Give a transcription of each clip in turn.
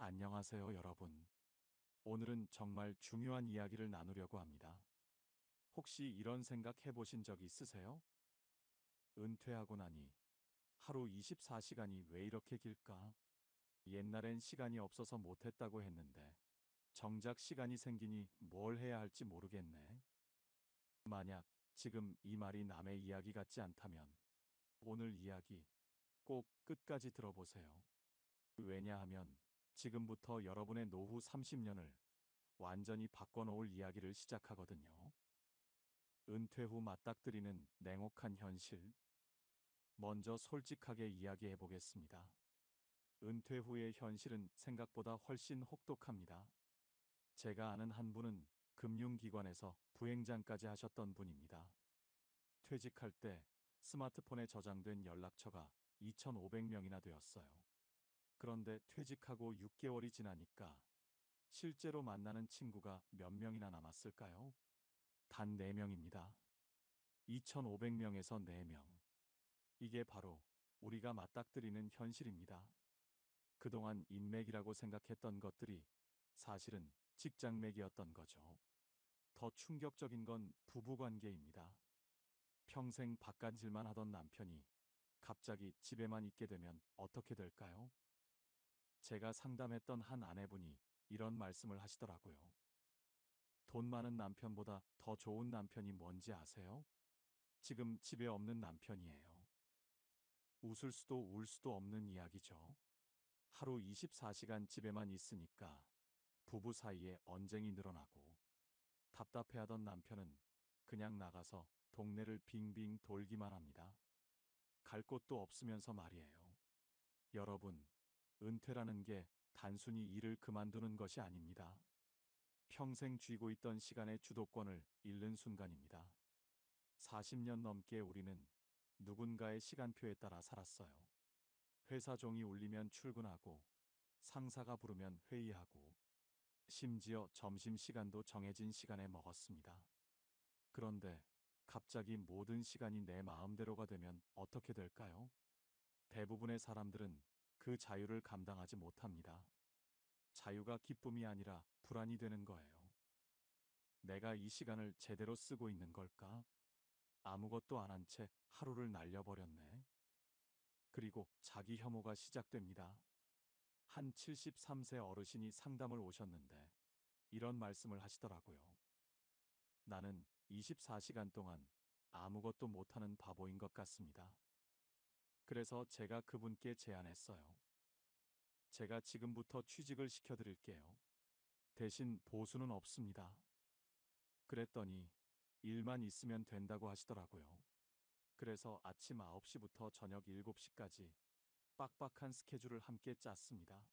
안녕하세요, 여러분. 오늘은 정말 중요한 이야기를 나누려고 합니다. 혹시 이런 생각 해보신 적 있으세요? 은퇴하고 나니 하루 24시간이 왜 이렇게 길까? 옛날엔 시간이 없어서 못했다고 했는데 정작 시간이 생기니 뭘 해야 할지 모르겠네. 만약 지금 이 말이 남의 이야기 같지 않다면 오늘 이야기 꼭 끝까지 들어보세요. 왜냐하면 지금부터 여러분의 노후 30년을 완전히 바꿔놓을 이야기를 시작하거든요. 은퇴 후 맞닥뜨리는 냉혹한 현실. 먼저 솔직하게 이야기해 보겠습니다. 은퇴 후의 현실은 생각보다 훨씬 혹독합니다. 제가 아는 한 분은 금융기관에서 부행장까지 하셨던 분입니다. 퇴직할 때 스마트폰에 저장된 연락처가 2,500명이나 되었어요. 그런데 퇴직하고 6개월이 지나니까 실제로 만나는 친구가 몇 명이나 남았을까요? 단 4명입니다. 2,500명에서 4명. 이게 바로 우리가 맞닥뜨리는 현실입니다. 그동안 인맥이라고 생각했던 것들이 사실은 직장맥이었던 거죠. 더 충격적인 건 부부관계입니다. 평생 바깥일만 하던 남편이 갑자기 집에만 있게 되면 어떻게 될까요? 제가 상담했던 한 아내분이 이런 말씀을 하시더라고요. 돈 많은 남편보다 더 좋은 남편이 뭔지 아세요? 지금 집에 없는 남편이에요. 웃을 수도 울 수도 없는 이야기죠. 하루 24시간 집에만 있으니까 부부 사이에 언쟁이 늘어나고 답답해하던 남편은 그냥 나가서 동네를 빙빙 돌기만 합니다. 갈 곳도 없으면서 말이에요. 여러분, 은퇴라는 게 단순히 일을 그만두는 것이 아닙니다. 평생 쥐고 있던 시간의 주도권을 잃는 순간입니다. 40년 넘게 우리는 누군가의 시간표에 따라 살았어요. 회사 종이 울리면 출근하고, 상사가 부르면 회의하고, 심지어 점심시간도 정해진 시간에 먹었습니다. 그런데 갑자기 모든 시간이 내 마음대로가 되면 어떻게 될까요? 대부분의 사람들은 그 자유를 감당하지 못합니다. 자유가 기쁨이 아니라 불안이 되는 거예요. 내가 이 시간을 제대로 쓰고 있는 걸까? 아무것도 안 한 채 하루를 날려버렸네. 그리고 자기 혐오가 시작됩니다. 한 73세 어르신이 상담을 오셨는데 이런 말씀을 하시더라고요. 나는 24시간 동안 아무것도 못하는 바보인 것 같습니다. 그래서 제가 그분께 제안했어요. 제가 지금부터 취직을 시켜드릴게요. 대신 보수는 없습니다. 그랬더니 일만 있으면 된다고 하시더라고요. 그래서 아침 9시부터 저녁 7시까지 빡빡한 스케줄을 함께 짰습니다.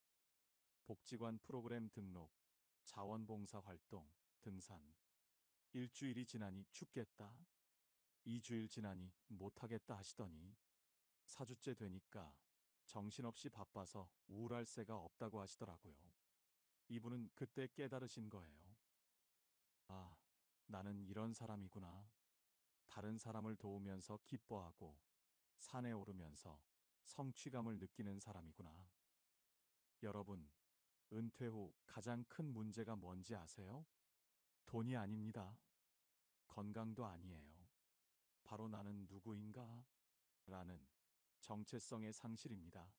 복지관 프로그램 등록, 자원봉사 활동, 등산. 일주일이 지나니 죽겠다. 2주일 지나니 못하겠다 하시더니 4주째 되니까 정신없이 바빠서 우울할 새가 없다고 하시더라고요. 이분은 그때 깨달으신 거예요. 아, 나는 이런 사람이구나. 다른 사람을 도우면서 기뻐하고 산에 오르면서 성취감을 느끼는 사람이구나. 여러분, 은퇴 후 가장 큰 문제가 뭔지 아세요? 돈이 아닙니다. 건강도 아니에요. 바로 나는 누구인가? 라는 정체성의 상실입니다.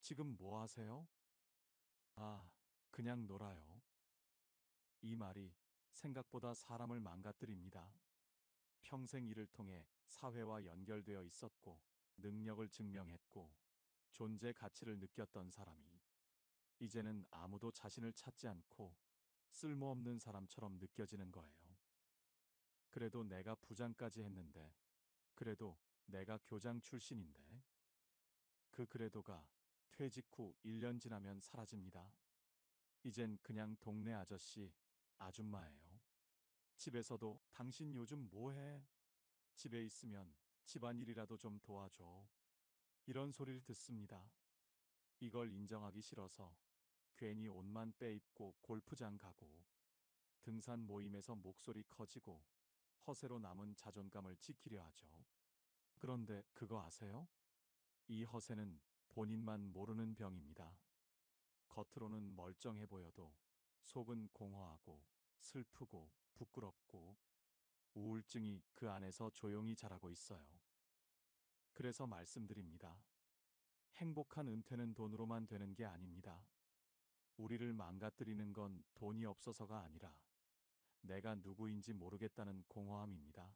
지금 뭐 하세요? 아, 그냥 놀아요. 이 말이 생각보다 사람을 망가뜨립니다. 평생 일을 통해 사회와 연결되어 있었고, 능력을 증명했고, 존재 가치를 느꼈던 사람이, 이제는 아무도 자신을 찾지 않고 쓸모없는 사람처럼 느껴지는 거예요. 그래도 내가 부장까지 했는데, 그래도 내가 교장 출신인데, 그 그래도가 퇴직 후 1년 지나면 사라집니다. 이젠 그냥 동네 아저씨, 아줌마예요. 집에서도 당신 요즘 뭐 해? 집에 있으면 집안일이라도 좀 도와줘. 이런 소리를 듣습니다. 이걸 인정하기 싫어서 괜히 옷만 빼입고 골프장 가고 등산 모임에서 목소리 커지고 허세로 남은 자존감을 지키려 하죠. 그런데 그거 아세요? 이 허세는 본인만 모르는 병입니다. 겉으로는 멀쩡해 보여도 속은 공허하고 슬프고 부끄럽고 우울증이 그 안에서 조용히 자라고 있어요. 그래서 말씀드립니다. 행복한 은퇴는 돈으로만 되는 게 아닙니다. 우리를 망가뜨리는 건 돈이 없어서가 아니라 내가 누구인지 모르겠다는 공허함입니다.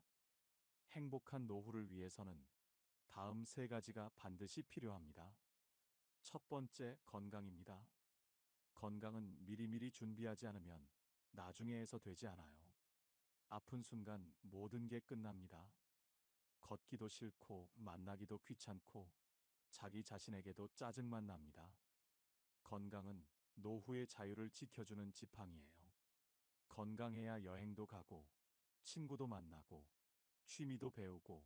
행복한 노후를 위해서는 다음 세 가지가 반드시 필요합니다. 첫 번째, 건강입니다. 건강은 미리미리 준비하지 않으면 나중에 해서 되지 않아요. 아픈 순간 모든 게 끝납니다. 걷기도 싫고 만나기도 귀찮고 자기 자신에게도 짜증만 납니다. 건강은 노후의 자유를 지켜주는 지팡이에요. 건강해야 여행도 가고 친구도 만나고 취미도 배우고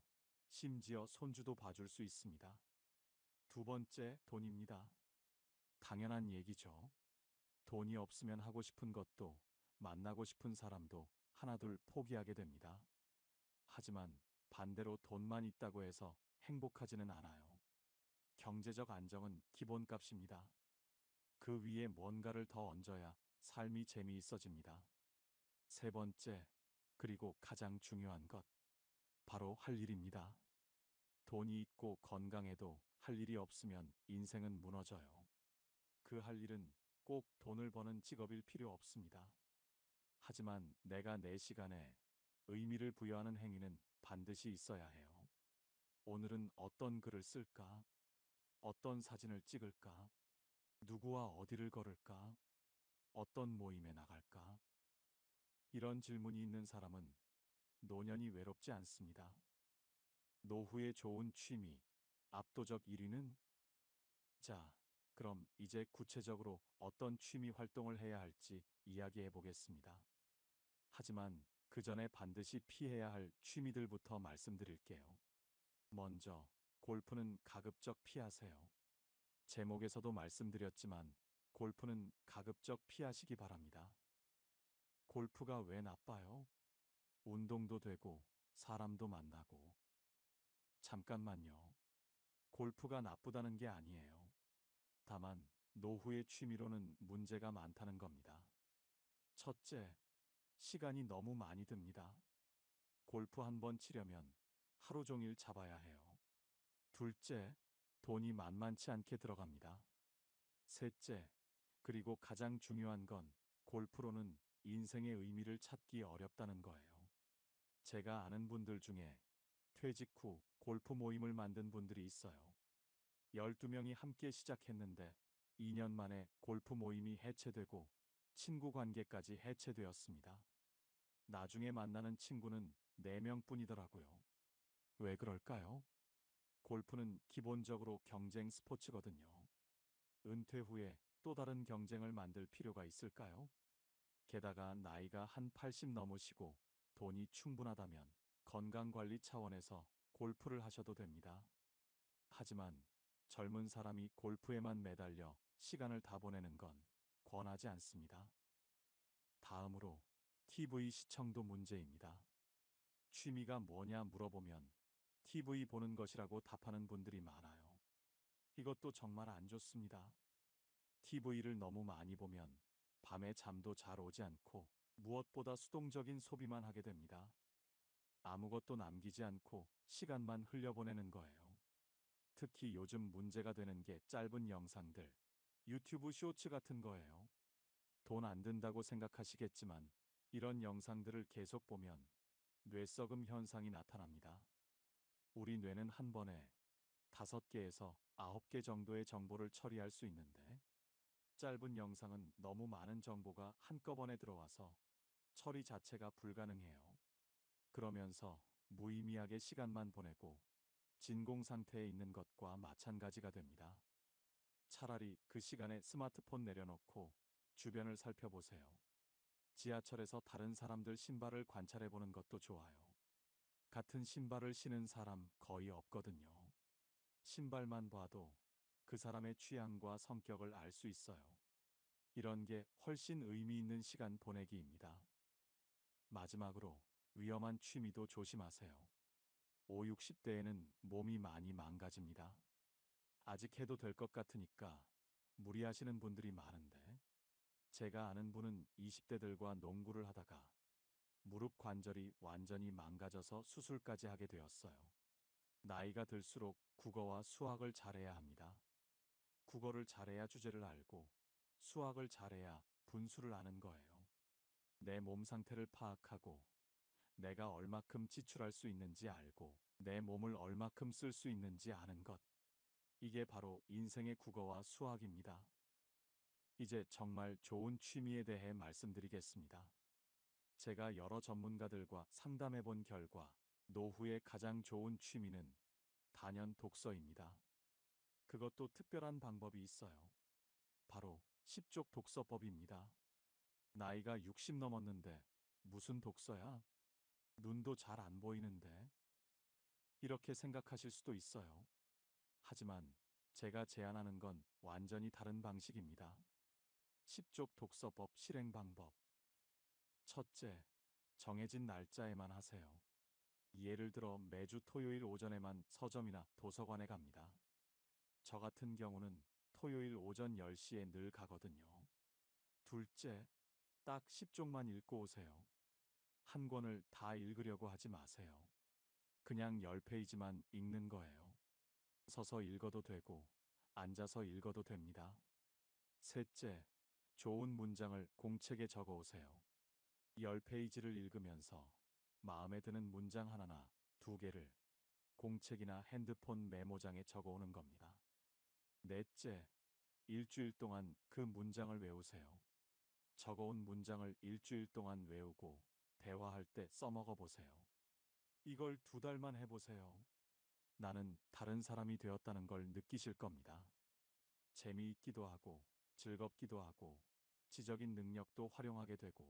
심지어 손주도 봐줄 수 있습니다. 두 번째, 돈입니다. 당연한 얘기죠. 돈이 없으면 하고 싶은 것도 만나고 싶은 사람도 하나둘 포기하게 됩니다. 하지만 반대로 돈만 있다고 해서 행복하지는 않아요. 경제적 안정은 기본값입니다. 그 위에 뭔가를 더 얹어야 삶이 재미있어집니다. 세 번째, 그리고 가장 중요한 것, 바로 할 일입니다. 돈이 있고 건강해도 할 일이 없으면 인생은 무너져요. 그 할 일은 꼭 돈을 버는 직업일 필요 없습니다. 하지만 내가 내 시간에 의미를 부여하는 행위는 반드시 있어야 해요. 오늘은 어떤 글을 쓸까? 어떤 사진을 찍을까? 누구와 어디를 걸을까? 어떤 모임에 나갈까? 이런 질문이 있는 사람은 노년이 외롭지 않습니다. 노후에 좋은 취미, 압도적 1위는? 자, 그럼 이제 구체적으로 어떤 취미 활동을 해야 할지 이야기해 보겠습니다. 하지만 그 전에 반드시 피해야 할 취미들부터 말씀드릴게요. 먼저, 골프는 가급적 피하세요. 제목에서도 말씀드렸지만, 골프는 가급적 피하시기 바랍니다. 골프가 왜 나빠요? 운동도 되고, 사람도 만나고. 잠깐만요. 골프가 나쁘다는 게 아니에요. 다만, 노후의 취미로는 문제가 많다는 겁니다. 첫째, 시간이 너무 많이 듭니다. 골프 한 번 치려면 하루 종일 잡아야 해요. 둘째, 돈이 만만치 않게 들어갑니다. 셋째, 그리고 가장 중요한 건 골프로는 인생의 의미를 찾기 어렵다는 거예요. 제가 아는 분들 중에 퇴직 후 골프 모임을 만든 분들이 있어요. 12명이 함께 시작했는데 2년 만에 골프 모임이 해체되고 친구 관계까지 해체되었습니다. 나중에 만나는 친구는 4명뿐이더라고요. 왜 그럴까요? 골프는 기본적으로 경쟁 스포츠거든요. 은퇴 후에 또 다른 경쟁을 만들 필요가 있을까요? 게다가 나이가 한 80 넘으시고 돈이 충분하다면 건강관리 차원에서 골프를 하셔도 됩니다. 하지만 젊은 사람이 골프에만 매달려 시간을 다 보내는 건 권하지 않습니다. 다음으로 TV 시청도 문제입니다. 취미가 뭐냐 물어보면 TV 보는 것이라고 답하는 분들이 많아요. 이것도 정말 안 좋습니다. TV를 너무 많이 보면 밤에 잠도 잘 오지 않고 무엇보다 수동적인 소비만 하게 됩니다. 아무것도 남기지 않고 시간만 흘려보내는 거예요. 특히 요즘 문제가 되는 게 짧은 영상들, 유튜브 쇼츠 같은 거예요. 돈 안 든다고 생각하시겠지만 이런 영상들을 계속 보면 뇌썩음 현상이 나타납니다. 우리 뇌는 한 번에 5개에서 9개 정도의 정보를 처리할 수 있는데 짧은 영상은 너무 많은 정보가 한꺼번에 들어와서 처리 자체가 불가능해요. 그러면서 무의미하게 시간만 보내고 진공 상태에 있는 것과 마찬가지가 됩니다. 차라리 그 시간에 스마트폰 내려놓고 주변을 살펴보세요. 지하철에서 다른 사람들 신발을 관찰해 보는 것도 좋아요. 같은 신발을 신은 사람 거의 없거든요. 신발만 봐도 그 사람의 취향과 성격을 알 수 있어요. 이런 게 훨씬 의미 있는 시간 보내기입니다. 마지막으로 위험한 취미도 조심하세요. 5, 60대에는 몸이 많이 망가집니다. 아직 해도 될 것 같으니까 무리하시는 분들이 많은데, 제가 아는 분은 20대들과 농구를 하다가 무릎 관절이 완전히 망가져서 수술까지 하게 되었어요. 나이가 들수록 국어와 수학을 잘해야 합니다. 국어를 잘해야 주제를 알고, 수학을 잘해야 분수를 아는 거예요. 내 몸 상태를 파악하고, 내가 얼마큼 지출할 수 있는지 알고, 내 몸을 얼마큼 쓸 수 있는지 아는 것. 이게 바로 인생의 국어와 수학입니다. 이제 정말 좋은 취미에 대해 말씀드리겠습니다. 제가 여러 전문가들과 상담해 본 결과, 노후의 가장 좋은 취미는 단연 독서입니다. 그것도 특별한 방법이 있어요. 바로 10쪽 독서법입니다. 나이가 60 넘었는데 무슨 독서야? 눈도 잘 안 보이는데? 이렇게 생각하실 수도 있어요. 하지만 제가 제안하는 건 완전히 다른 방식입니다. 10쪽 독서법 실행 방법. 첫째, 정해진 날짜에만 하세요. 예를 들어 매주 토요일 오전에만 서점이나 도서관에 갑니다. 저 같은 경우는 토요일 오전 10시에 늘 가거든요. 둘째, 딱 10쪽만 읽고 오세요. 한 권을 다 읽으려고 하지 마세요. 그냥 10페이지만 읽는 거예요. 서서 읽어도 되고, 앉아서 읽어도 됩니다. 셋째, 좋은 문장을 공책에 적어 오세요. 10페이지를 읽으면서 마음에 드는 문장 하나나 두 개를 공책이나 핸드폰 메모장에 적어 오는 겁니다. 넷째, 일주일 동안 그 문장을 외우세요. 적어온 문장을 일주일 동안 외우고 대화할 때 써먹어 보세요. 이걸 2달만 해보세요. 나는 다른 사람이 되었다는 걸 느끼실 겁니다. 재미있기도 하고 즐겁기도 하고 지적인 능력도 활용하게 되고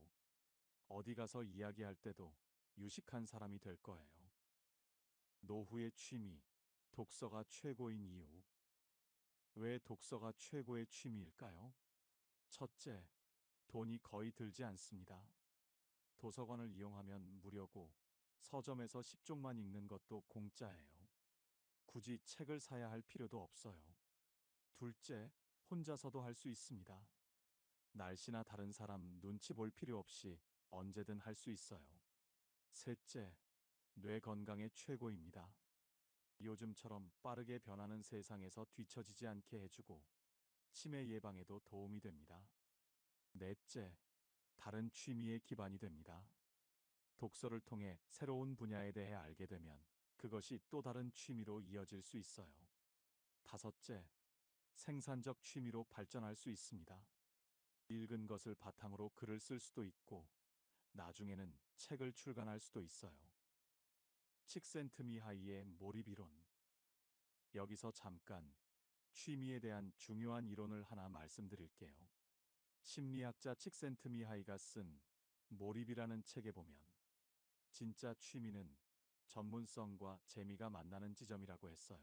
어디 가서 이야기할 때도 유식한 사람이 될 거예요. 노후의 취미, 독서가 최고인 이유. 왜 독서가 최고의 취미일까요? 첫째, 돈이 거의 들지 않습니다. 도서관을 이용하면 무료고 서점에서 10쪽만 읽는 것도 공짜예요. 굳이 책을 사야 할 필요도 없어요. 둘째, 혼자서도 할 수 있습니다. 날씨나 다른 사람 눈치 볼 필요 없이 언제든 할 수 있어요. 셋째, 뇌 건강에 최고입니다. 요즘처럼 빠르게 변하는 세상에서 뒤처지지 않게 해주고 치매 예방에도 도움이 됩니다. 넷째, 다른 취미의 기반이 됩니다. 독서를 통해 새로운 분야에 대해 알게 되면 그것이 또 다른 취미로 이어질 수 있어요. 다섯째, 생산적 취미로 발전할 수 있습니다. 읽은 것을 바탕으로 글을 쓸 수도 있고 나중에는 책을 출간할 수도 있어요. 칙센트미하이의 몰입이론. 여기서 잠깐 취미에 대한 중요한 이론을 하나 말씀드릴게요. 심리학자 칙센트미하이가 쓴 몰입이라는 책에 보면 진짜 취미는 전문성과 재미가 만나는 지점이라고 했어요.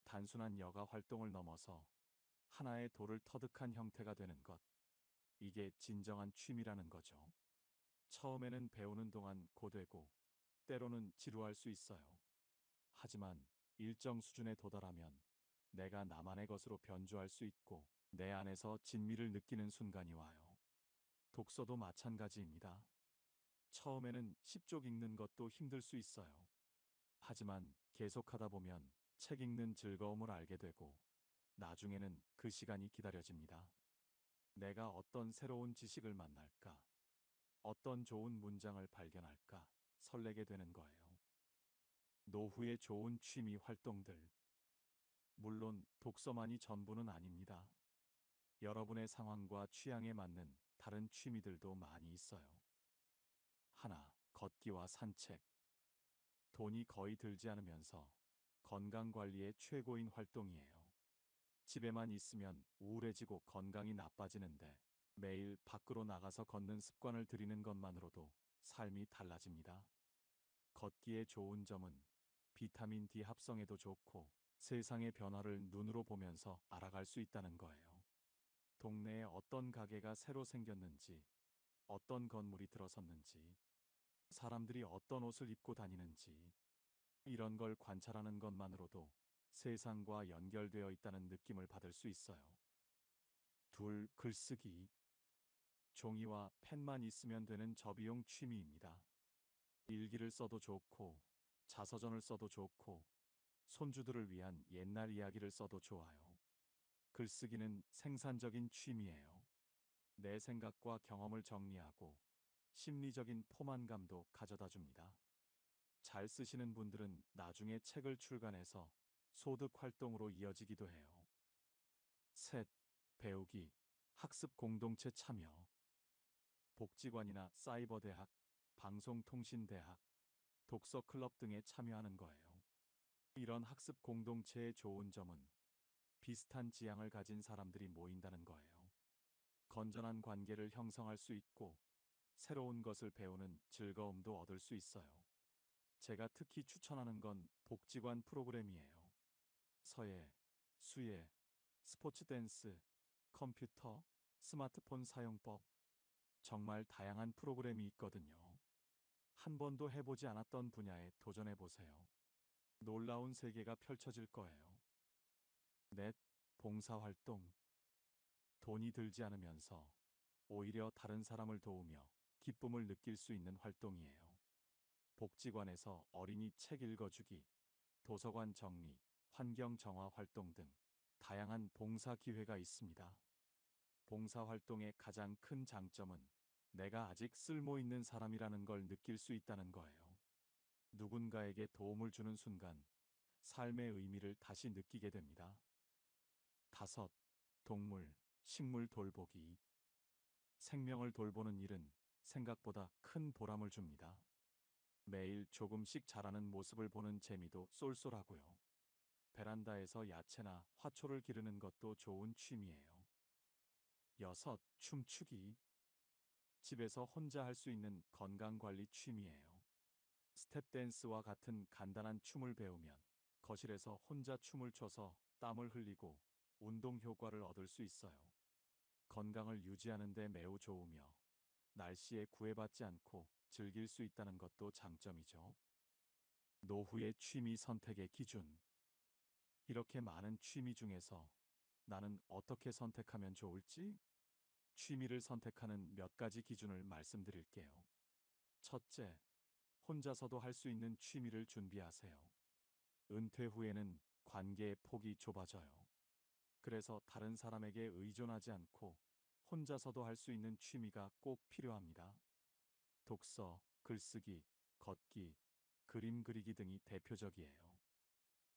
단순한 여가 활동을 넘어서 하나의 돌을 터득한 형태가 되는 것. 이게 진정한 취미라는 거죠. 처음에는 배우는 동안 고되고 때로는 지루할 수 있어요. 하지만 일정 수준에 도달하면 내가 나만의 것으로 변주할 수 있고 내 안에서 진미를 느끼는 순간이 와요. 독서도 마찬가지입니다. 처음에는 10쪽 읽는 것도 힘들 수 있어요. 하지만 계속하다 보면 책 읽는 즐거움을 알게 되고 나중에는 그 시간이 기다려집니다. 내가 어떤 새로운 지식을 만날까? 어떤 좋은 문장을 발견할까? 설레게 되는 거예요. 노후의 좋은 취미 활동들. 물론 독서만이 전부는 아닙니다. 여러분의 상황과 취향에 맞는 다른 취미들도 많이 있어요. 하나, 걷기와 산책. 돈이 거의 들지 않으면서 건강 관리의 최고인 활동이에요. 집에만 있으면 우울해지고 건강이 나빠지는데 매일 밖으로 나가서 걷는 습관을 들이는 것만으로도 삶이 달라집니다. 걷기의 좋은 점은 비타민 D 합성에도 좋고 세상의 변화를 눈으로 보면서 알아갈 수 있다는 거예요. 동네에 어떤 가게가 새로 생겼는지, 어떤 건물이 들어섰는지, 사람들이 어떤 옷을 입고 다니는지, 이런 걸 관찰하는 것만으로도 세상과 연결되어 있다는 느낌을 받을 수 있어요. 둘, 글쓰기. 종이와 펜만 있으면 되는 저비용 취미입니다. 일기를 써도 좋고, 자서전을 써도 좋고, 손주들을 위한 옛날 이야기를 써도 좋아요. 글쓰기는 생산적인 취미예요. 내 생각과 경험을 정리하고 심리적인 포만감도 가져다 줍니다. 잘 쓰시는 분들은 나중에 책을 출간해서 소득 활동으로 이어지기도 해요. 셋, 배우기, 학습 공동체 참여. 복지관이나 사이버대학, 방송통신대학, 독서클럽 등에 참여하는 거예요. 이런 학습 공동체의 좋은 점은 비슷한 지향을 가진 사람들이 모인다는 거예요. 건전한 관계를 형성할 수 있고 새로운 것을 배우는 즐거움도 얻을 수 있어요. 제가 특히 추천하는 건 복지관 프로그램이에요. 서예, 수예, 스포츠 댄스, 컴퓨터, 스마트폰 사용법, 정말 다양한 프로그램이 있거든요. 한 번도 해보지 않았던 분야에 도전해보세요. 놀라운 세계가 펼쳐질 거예요. 넷, 봉사활동. 돈이 들지 않으면서 오히려 다른 사람을 도우며 기쁨을 느낄 수 있는 활동이에요. 복지관에서 어린이 책 읽어주기, 도서관 정리, 환경 정화 활동 등 다양한 봉사 기회가 있습니다. 봉사 활동의 가장 큰 장점은 내가 아직 쓸모 있는 사람이라는 걸 느낄 수 있다는 거예요. 누군가에게 도움을 주는 순간 삶의 의미를 다시 느끼게 됩니다. 다섯, 동물, 식물 돌보기. 생명을 돌보는 일은 생각보다 큰 보람을 줍니다. 매일 조금씩 자라는 모습을 보는 재미도 쏠쏠하고요. 베란다에서 야채나 화초를 기르는 것도 좋은 취미예요. 여섯, 춤추기. 집에서 혼자 할 수 있는 건강관리 취미예요. 스텝 댄스와 같은 간단한 춤을 배우면 거실에서 혼자 춤을 춰서 땀을 흘리고 운동 효과를 얻을 수 있어요. 건강을 유지하는 데 매우 좋으며 날씨에 구애받지 않고 즐길 수 있다는 것도 장점이죠. 노후의 취미 선택의 기준. 이렇게 많은 취미 중에서 나는 어떻게 선택하면 좋을지? 취미를 선택하는 몇 가지 기준을 말씀드릴게요. 첫째, 혼자서도 할 수 있는 취미를 준비하세요. 은퇴 후에는 관계의 폭이 좁아져요. 그래서 다른 사람에게 의존하지 않고 혼자서도 할 수 있는 취미가 꼭 필요합니다. 독서, 글쓰기, 걷기, 그림 그리기 등이 대표적이에요.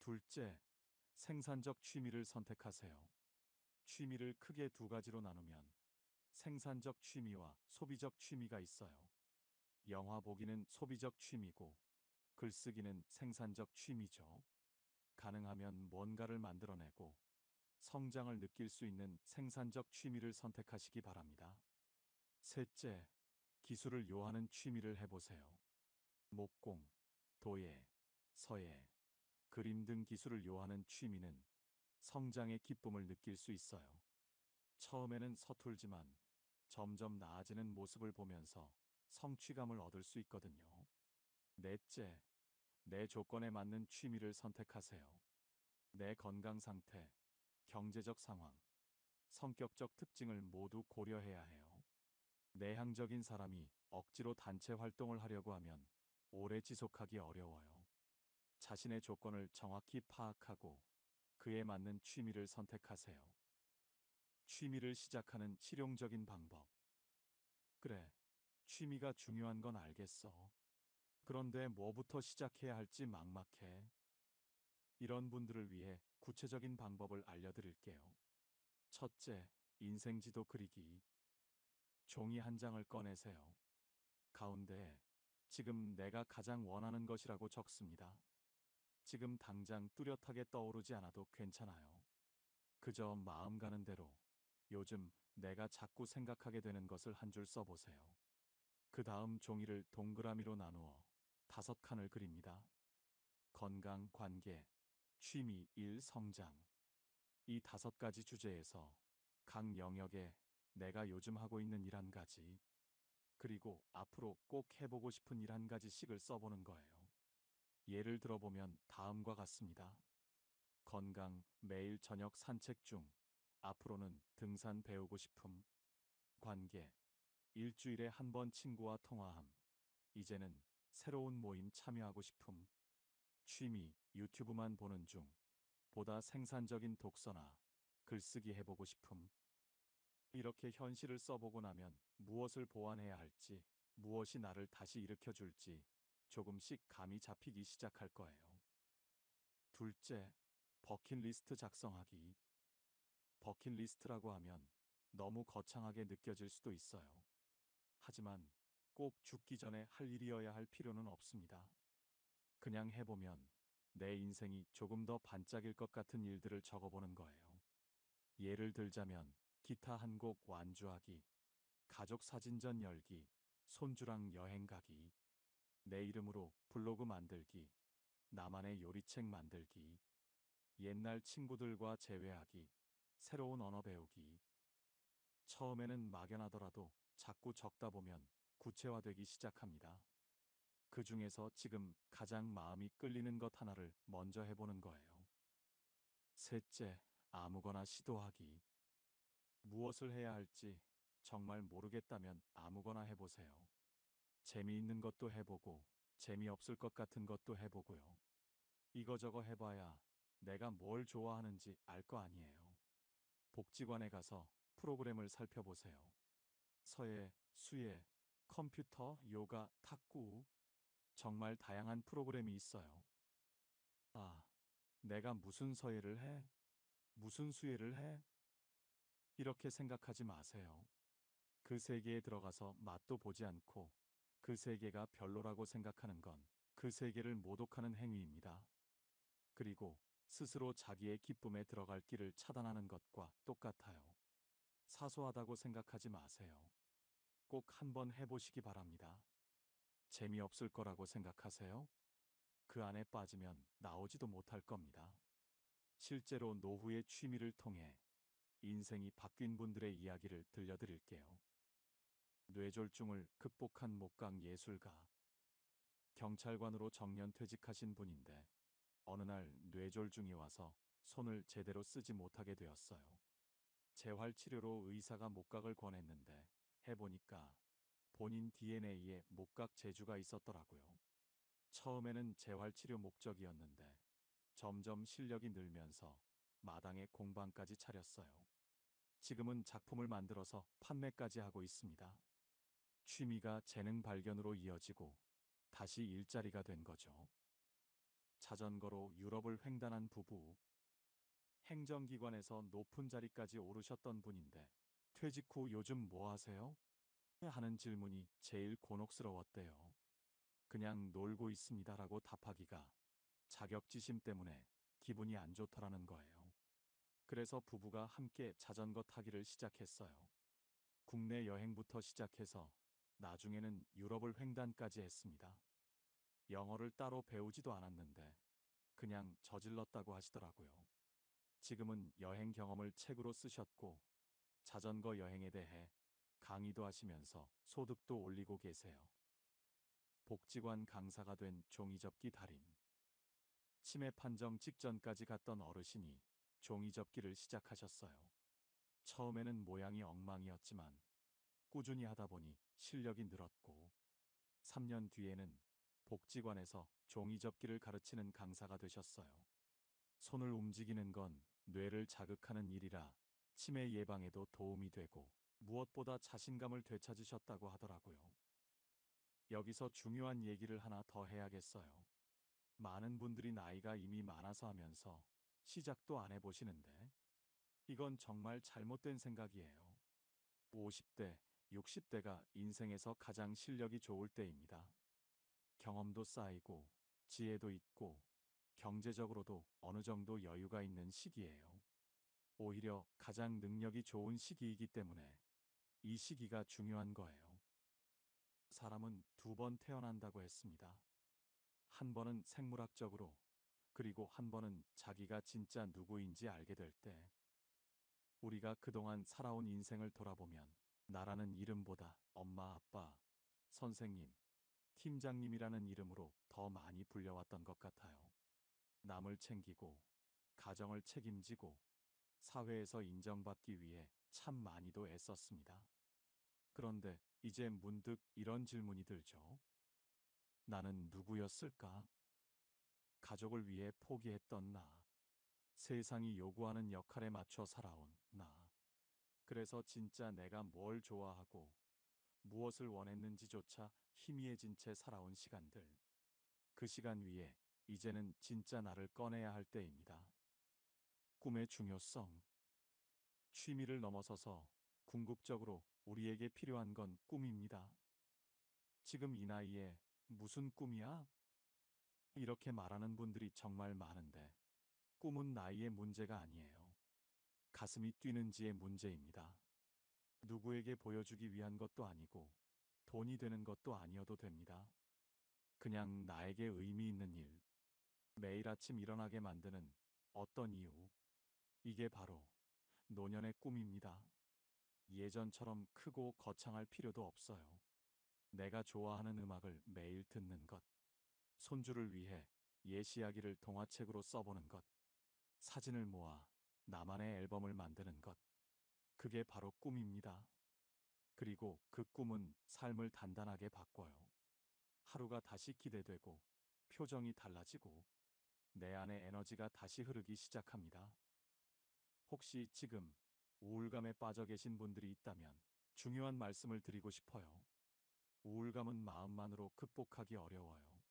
둘째, 생산적 취미를 선택하세요. 취미를 크게 두 가지로 나누면 생산적 취미와 소비적 취미가 있어요. 영화 보기는 소비적 취미고 글쓰기는 생산적 취미죠. 가능하면 뭔가를 만들어내고 성장을 느낄 수 있는 생산적 취미를 선택하시기 바랍니다. 셋째, 기술을 요하는 취미를 해보세요. 목공, 도예, 서예, 그림 등 기술을 요하는 취미는 성장의 기쁨을 느낄 수 있어요. 처음에는 서툴지만 점점 나아지는 모습을 보면서 성취감을 얻을 수 있거든요. 넷째, 내 조건에 맞는 취미를 선택하세요. 내 건강 상태, 경제적 상황, 성격적 특징을 모두 고려해야 해요. 내향적인 사람이 억지로 단체 활동을 하려고 하면 오래 지속하기 어려워요. 자신의 조건을 정확히 파악하고 그에 맞는 취미를 선택하세요. 취미를 시작하는 실용적인 방법. 그래, 취미가 중요한 건 알겠어. 그런데 뭐부터 시작해야 할지 막막해. 이런 분들을 위해 구체적인 방법을 알려드릴게요. 첫째, 인생지도 그리기. 종이 한 장을 꺼내세요. 가운데 지금 내가 가장 원하는 것이라고 적습니다. 지금 당장 뚜렷하게 떠오르지 않아도 괜찮아요. 그저 마음 가는 대로 요즘 내가 자꾸 생각하게 되는 것을 한 줄 써보세요. 그 다음 종이를 동그라미로 나누어 5칸을 그립니다. 건강, 관계, 취미, 일, 성장. 이 5가지 주제에서 각 영역에 내가 요즘 하고 있는 일 한 가지, 그리고 앞으로 꼭 해보고 싶은 일 한 가지씩을 써보는 거예요. 예를 들어보면 다음과 같습니다. 건강, 매일 저녁 산책 중, 앞으로는 등산 배우고 싶음, 관계, 일주일에 한 번 친구와 통화함, 이제는 새로운 모임 참여하고 싶음, 취미, 유튜브만 보는 중, 보다 생산적인 독서나 글쓰기 해보고 싶음. 이렇게 현실을 써보고 나면 무엇을 보완해야 할지, 무엇이 나를 다시 일으켜 줄지 조금씩 감이 잡히기 시작할 거예요. 둘째, 버킷리스트 작성하기. 버킷리스트라고 하면 너무 거창하게 느껴질 수도 있어요. 하지만 꼭 죽기 전에 할 일이어야 할 필요는 없습니다. 그냥 해보면 내 인생이 조금 더 반짝일 것 같은 일들을 적어보는 거예요. 예를 들자면 기타 한 곡 완주하기, 가족 사진전 열기, 손주랑 여행 가기, 내 이름으로 블로그 만들기, 나만의 요리책 만들기, 옛날 친구들과 재회하기, 새로운 언어 배우기. 처음에는 막연하더라도 자꾸 적다 보면 구체화되기 시작합니다. 그 중에서 지금 가장 마음이 끌리는 것 하나를 먼저 해보는 거예요. 셋째, 아무거나 시도하기. 무엇을 해야 할지 정말 모르겠다면 아무거나 해보세요. 재미있는 것도 해보고, 재미없을 것 같은 것도 해보고요. 이거저거 해봐야 내가 뭘 좋아하는지 알 거 아니에요. 복지관에 가서 프로그램을 살펴보세요. 서예, 수예, 컴퓨터, 요가, 탁구. 정말 다양한 프로그램이 있어요. 아, 내가 무슨 서예를 해? 무슨 수예를 해? 이렇게 생각하지 마세요. 그 세계에 들어가서 맛도 보지 않고 그 세계가 별로라고 생각하는 건 그 세계를 모독하는 행위입니다. 그리고 스스로 자기의 기쁨에 들어갈 길을 차단하는 것과 똑같아요. 사소하다고 생각하지 마세요. 꼭 한번 해보시기 바랍니다. 재미없을 거라고 생각하세요? 그 안에 빠지면 나오지도 못할 겁니다. 실제로 노후의 취미를 통해 인생이 바뀐 분들의 이야기를 들려드릴게요. 뇌졸중을 극복한 목강 예술가. 경찰관으로 정년 퇴직하신 분인데 어느 날 뇌졸중이 와서 손을 제대로 쓰지 못하게 되었어요. 재활치료로 의사가 목각을 권했는데 해보니까 본인 DNA에 목각 재주가 있었더라고요. 처음에는 재활치료 목적이었는데 점점 실력이 늘면서 마당에 공방까지 차렸어요. 지금은 작품을 만들어서 판매까지 하고 있습니다. 취미가 재능 발견으로 이어지고 다시 일자리가 된 거죠. 자전거로 유럽을 횡단한 부부. 행정기관에서 높은 자리까지 오르셨던 분인데 퇴직 후 요즘 뭐 하세요? 하는 질문이 제일 곤혹스러웠대요. 그냥 놀고 있습니다라고 답하기가 자격지심 때문에 기분이 안 좋더라는 거예요. 그래서 부부가 함께 자전거 타기를 시작했어요. 국내 여행부터 시작해서 나중에는 유럽을 횡단까지 했습니다. 영어를 따로 배우지도 않았는데 그냥 저질렀다고 하시더라고요. 지금은 여행 경험을 책으로 쓰셨고 자전거 여행에 대해 강의도 하시면서 소득도 올리고 계세요. 복지관 강사가 된 종이접기 달인. 치매 판정 직전까지 갔던 어르신이 종이접기를 시작하셨어요. 처음에는 모양이 엉망이었지만 꾸준히 하다 보니 실력이 늘었고 3년 뒤에는 복지관에서 종이접기를 가르치는 강사가 되셨어요. 손을 움직이는 건 뇌를 자극하는 일이라 치매 예방에도 도움이 되고 무엇보다 자신감을 되찾으셨다고 하더라고요. 여기서 중요한 얘기를 하나 더 해야겠어요. 많은 분들이 나이가 이미 많아서 하면서 시작도 안 해보시는데 이건 정말 잘못된 생각이에요. 50대, 60대가 인생에서 가장 실력이 좋을 때입니다. 경험도 쌓이고 지혜도 있고 경제적으로도 어느 정도 여유가 있는 시기예요. 오히려 가장 능력이 좋은 시기이기 때문에 이 시기가 중요한 거예요. 사람은 두 번 태어난다고 했습니다. 한 번은 생물학적으로, 그리고 한 번은 자기가 진짜 누구인지 알게 될 때. 우리가 그동안 살아온 인생을 돌아보면 나라는 이름보다 엄마, 아빠, 선생님, 팀장님이라는 이름으로 더 많이 불려왔던 것 같아요. 남을 챙기고, 가정을 책임지고, 사회에서 인정받기 위해 참 많이도 애썼습니다. 그런데 이제 문득 이런 질문이 들죠. 나는 누구였을까? 가족을 위해 포기했던 나. 세상이 요구하는 역할에 맞춰 살아온 나. 그래서 진짜 내가 뭘 좋아하고 무엇을 원했는지조차 희미해진 채 살아온 시간들. 그 시간 위에 이제는 진짜 나를 꺼내야 할 때입니다. 꿈의 중요성. 취미를 넘어서서 궁극적으로 우리에게 필요한 건 꿈입니다. 지금 이 나이에 무슨 꿈이야? 이렇게 말하는 분들이 정말 많은데 꿈은 나이의 문제가 아니에요. 가슴이 뛰는지의 문제입니다. 누구에게 보여주기 위한 것도 아니고 돈이 되는 것도 아니어도 됩니다. 그냥 나에게 의미 있는 일, 매일 아침 일어나게 만드는 어떤 이유, 이게 바로 노년의 꿈입니다. 예전처럼 크고 거창할 필요도 없어요. 내가 좋아하는 음악을 매일 듣는 것, 손주를 위해 옛 이야기를 동화책으로 써보는 것, 사진을 모아 나만의 앨범을 만드는 것, 그게 바로 꿈입니다. 그리고 그 꿈은 삶을 단단하게 바꿔요. 하루가 다시 기대되고, 표정이 달라지고, 내 안에 에너지가 다시 흐르기 시작합니다. 혹시 지금 우울감에 빠져 계신 분들이 있다면 중요한 말씀을 드리고 싶어요. 우울감은 마음만으로 극복하기 어려워요.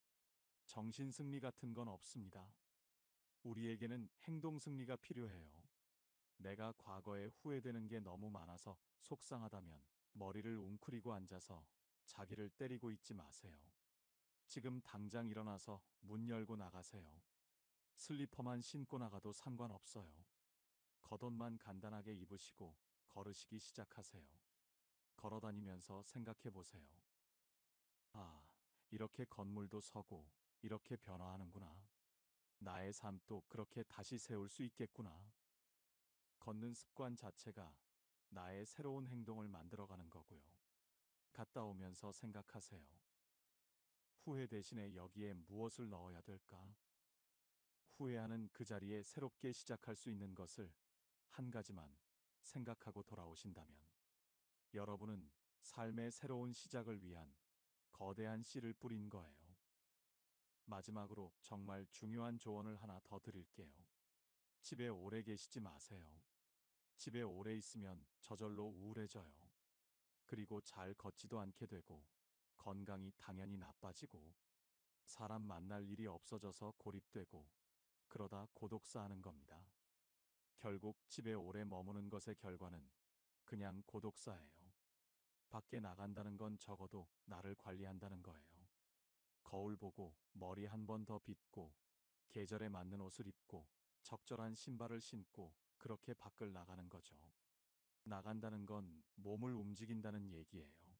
정신 승리 같은 건 없습니다. 우리에게는 행동 승리가 필요해요. 내가 과거에 후회되는 게 너무 많아서 속상하다면 머리를 웅크리고 앉아서 자기를 때리고 있지 마세요. 지금 당장 일어나서 문 열고 나가세요. 슬리퍼만 신고 나가도 상관없어요. 겉옷만 간단하게 입으시고 걸으시기 시작하세요. 걸어 다니면서 생각해 보세요. 아, 이렇게 건물도 서고 이렇게 변화하는구나. 나의 삶도 그렇게 다시 세울 수 있겠구나. 걷는 습관 자체가 나의 새로운 행동을 만들어가는 거고요. 갔다 오면서 생각하세요. 후회 대신에 여기에 무엇을 넣어야 될까? 후회하는 그 자리에 새롭게 시작할 수 있는 것을 한 가지만 생각하고 돌아오신다면 여러분은 삶의 새로운 시작을 위한 거대한 씨를 뿌린 거예요. 마지막으로 정말 중요한 조언을 하나 더 드릴게요. 집에 오래 계시지 마세요. 집에 오래 있으면 저절로 우울해져요. 그리고 잘 걷지도 않게 되고 건강이 당연히 나빠지고 사람 만날 일이 없어져서 고립되고 그러다 고독 쌓는 겁니다. 결국 집에 오래 머무는 것의 결과는 그냥 고독사예요. 밖에 나간다는 건 적어도 나를 관리한다는 거예요. 거울 보고 머리 한 번 더 빗고 계절에 맞는 옷을 입고 적절한 신발을 신고 그렇게 밖을 나가는 거죠. 나간다는 건 몸을 움직인다는 얘기예요.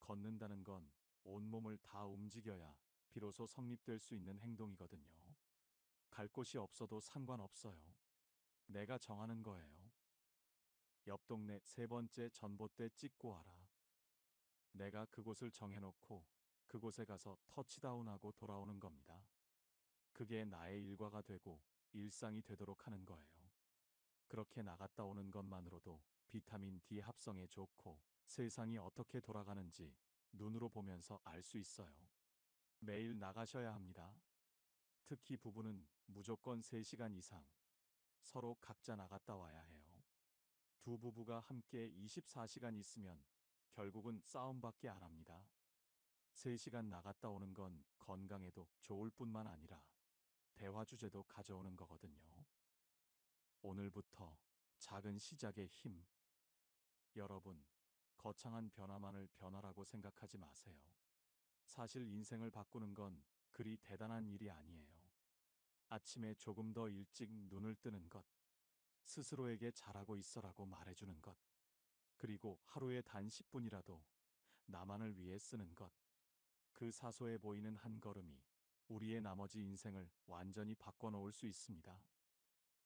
걷는다는 건 온몸을 다 움직여야 비로소 성립될 수 있는 행동이거든요. 갈 곳이 없어도 상관없어요. 내가 정하는 거예요. 옆 동네 세 번째 전봇대 찍고 와라. 내가 그곳을 정해놓고 그곳에 가서 터치다운하고 돌아오는 겁니다. 그게 나의 일과가 되고 일상이 되도록 하는 거예요. 그렇게 나갔다 오는 것만으로도 비타민 D 합성에 좋고 세상이 어떻게 돌아가는지 눈으로 보면서 알 수 있어요. 매일 나가셔야 합니다. 특히 부부는 무조건 3시간 이상 서로 각자 나갔다 와야 해요. 두 부부가 함께 24시간 있으면 결국은 싸움밖에 안 합니다. 3시간 나갔다 오는 건 건강에도 좋을 뿐만 아니라 대화 주제도 가져오는 거거든요. 오늘부터 작은 시작의 힘. 여러분, 거창한 변화만을 변화라고 생각하지 마세요. 사실 인생을 바꾸는 건 그리 대단한 일이 아니에요. 아침에 조금 더 일찍 눈을 뜨는 것, 스스로에게 잘하고 있어라고 말해주는 것, 그리고 하루에 단 10분이라도 나만을 위해 쓰는 것, 그 사소해 보이는 한 걸음이 우리의 나머지 인생을 완전히 바꿔놓을 수 있습니다.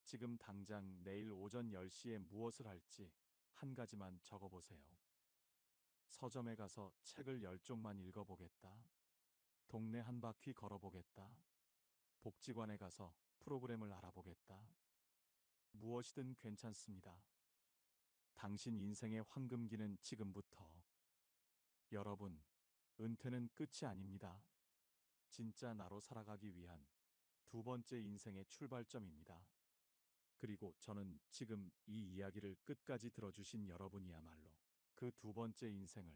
지금 당장 내일 오전 10시에 무엇을 할지 한 가지만 적어보세요. 서점에 가서 책을 10쪽만 읽어보겠다. 동네 한 바퀴 걸어보겠다. 복지관에 가서 프로그램을 알아보겠다. 무엇이든 괜찮습니다. 당신 인생의 황금기는 지금부터. 여러분, 은퇴는 끝이 아닙니다. 진짜 나로 살아가기 위한 두 번째 인생의 출발점입니다. 그리고 저는 지금 이 이야기를 끝까지 들어주신 여러분이야말로 그 두 번째 인생을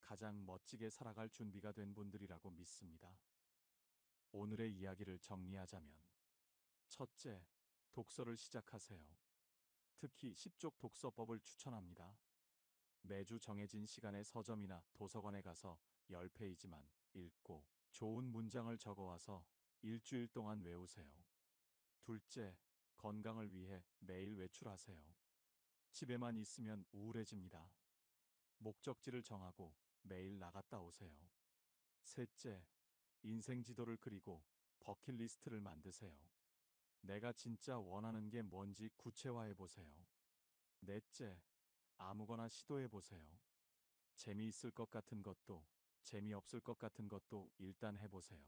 가장 멋지게 살아갈 준비가 된 분들이라고 믿습니다. 오늘의 이야기를 정리하자면, 첫째, 독서를 시작하세요. 특히 10쪽 독서법을 추천합니다. 매주 정해진 시간에 서점이나 도서관에 가서 10페이지만 읽고 좋은 문장을 적어와서 일주일 동안 외우세요. 둘째, 건강을 위해 매일 외출하세요. 집에만 있으면 우울해집니다. 목적지를 정하고 매일 나갔다 오세요. 셋째, 인생 지도를 그리고 버킷리스트를 만드세요. 내가 진짜 원하는 게 뭔지 구체화해 보세요. 넷째, 아무거나 시도해 보세요. 재미있을 것 같은 것도, 재미없을 것 같은 것도 일단 해보세요.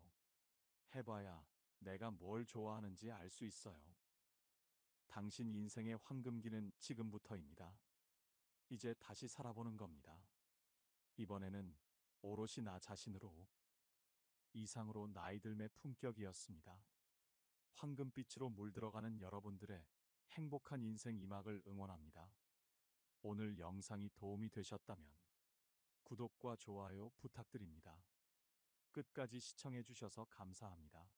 해봐야 내가 뭘 좋아하는지 알 수 있어요. 당신 인생의 황금기는 지금부터입니다. 이제 다시 살아보는 겁니다. 이번에는 오롯이 나 자신으로. 이상으로 나이들의 품격이었습니다. 황금빛으로 물들어가는 여러분들의 행복한 인생 이막을 응원합니다. 오늘 영상이 도움이 되셨다면 구독과 좋아요 부탁드립니다. 끝까지 시청해 주셔서 감사합니다.